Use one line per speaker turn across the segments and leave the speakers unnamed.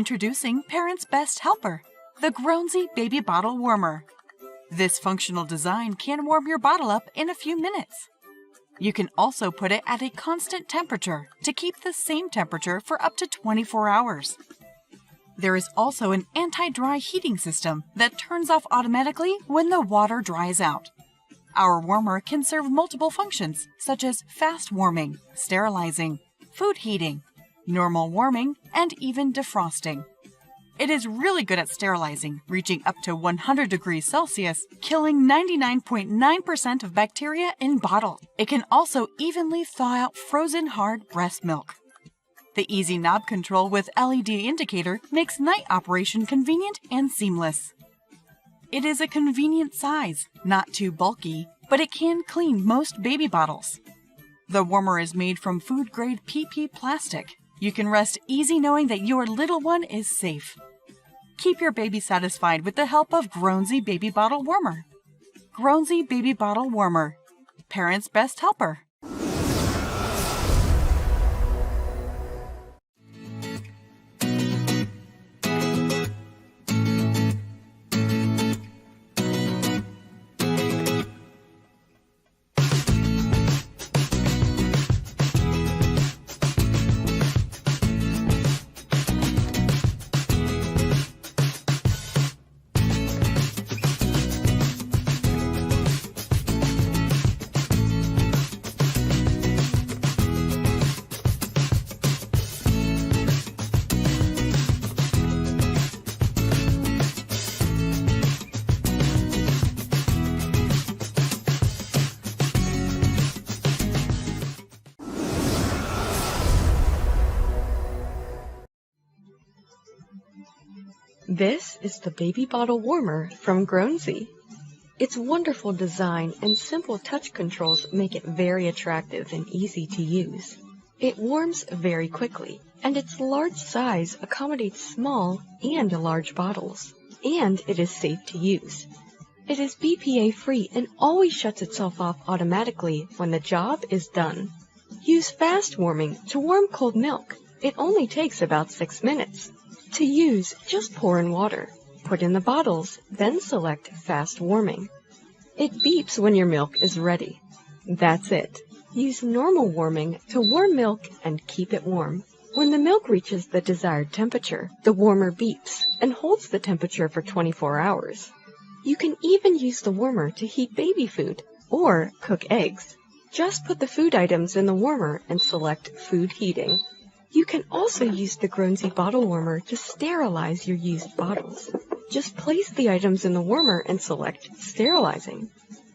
Introducing Parents' Best Helper, the GROWNSY Baby Bottle Warmer. This functional design can warm your bottle up in a few minutes. You can also put it at a constant temperature to keep the same temperature for up to 24 hours. There is also an anti-dry heating system that turns off automatically when the water dries out. Our warmer can serve multiple functions, such as fast warming, sterilizing, food heating, normal warming, and even defrosting. It is really good at sterilizing, reaching up to 100 degrees Celsius, killing 99.9% of bacteria in bottle. It can also evenly thaw out frozen hard breast milk. The easy knob control with LED indicator makes night operation convenient and seamless. It is a convenient size, not too bulky, but it can clean most baby bottles. The warmer is made from food-grade PP plastic. You can rest easy knowing that your little one is safe. Keep your baby satisfied with the help of GROWNSY Baby Bottle Warmer. GROWNSY Baby Bottle Warmer, Parents' Best Helper.
This is the Baby Bottle Warmer from GROWNSY. Its wonderful design and simple touch controls make it very attractive and easy to use. It warms very quickly, and its large size accommodates small and large bottles. And it is safe to use. It is BPA-free and always shuts itself off automatically when the job is done. Use fast warming to warm cold milk. It only takes about 6 minutes. To use, just pour in water. Put in the bottles, then select Fast Warming. It beeps when your milk is ready. That's it. Use normal warming to warm milk and keep it warm. When the milk reaches the desired temperature, the warmer beeps and holds the temperature for 24 hours. You can even use the warmer to heat baby food or cook eggs. Just put the food items in the warmer and select Food Heating. You can also use the GROWNSY Bottle Warmer to sterilize your used bottles. Just place the items in the warmer and select Sterilizing.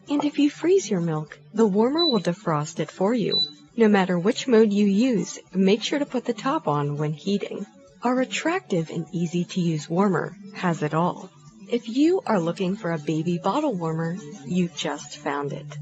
And if you freeze your milk, the warmer will defrost it for you. No matter which mode you use, make sure to put the top on when heating. Our attractive and easy-to-use warmer has it all. If you are looking for a baby bottle warmer, you just found it.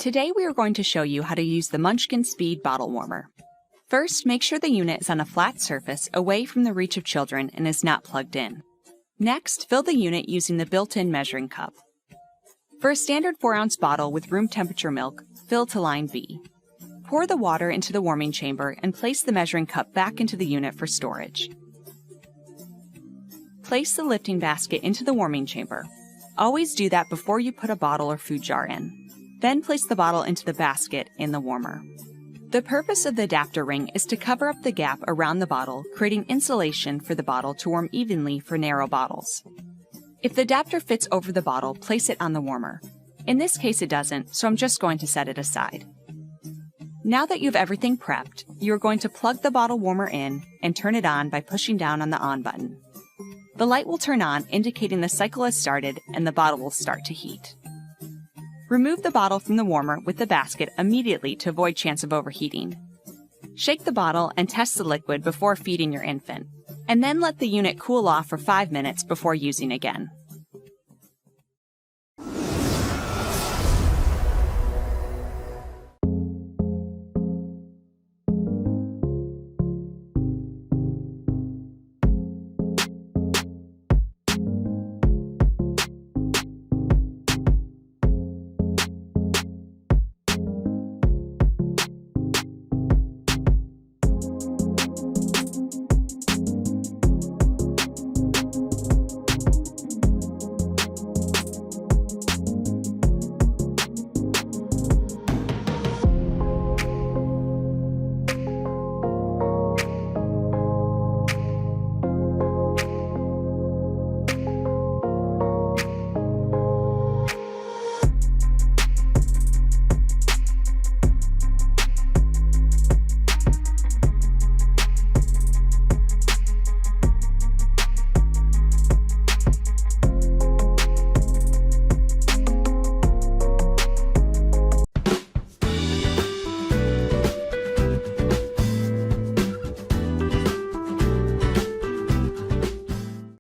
Today we are going to show you how to use the Munchkin Speed Bottle Warmer. First, make sure the unit is on a flat surface away from the reach of children and is not plugged in. Next, fill the unit using the built-in measuring cup. For a standard 4-ounce bottle with room temperature milk, fill to line B. Pour the water into the warming chamber and place the measuring cup back into the unit for storage. Place the lifting basket into the warming chamber. Always do that before you put a bottle or food jar in. Then place the bottle into the basket in the warmer. The purpose of the adapter ring is to cover up the gap around the bottle, creating insulation for the bottle to warm evenly for narrow bottles. If the adapter fits over the bottle, place it on the warmer. In this case it doesn't, so I'm just going to set it aside. Now that you have everything prepped, you are going to plug the bottle warmer in and turn it on by pushing down on the on button. The light will turn on, indicating the cycle has started and the bottle will start to heat. Remove the bottle from the warmer with the basket immediately to avoid chance of overheating. Shake the bottle and test the liquid before feeding your infant, and then let the unit cool off for 5 minutes before using again.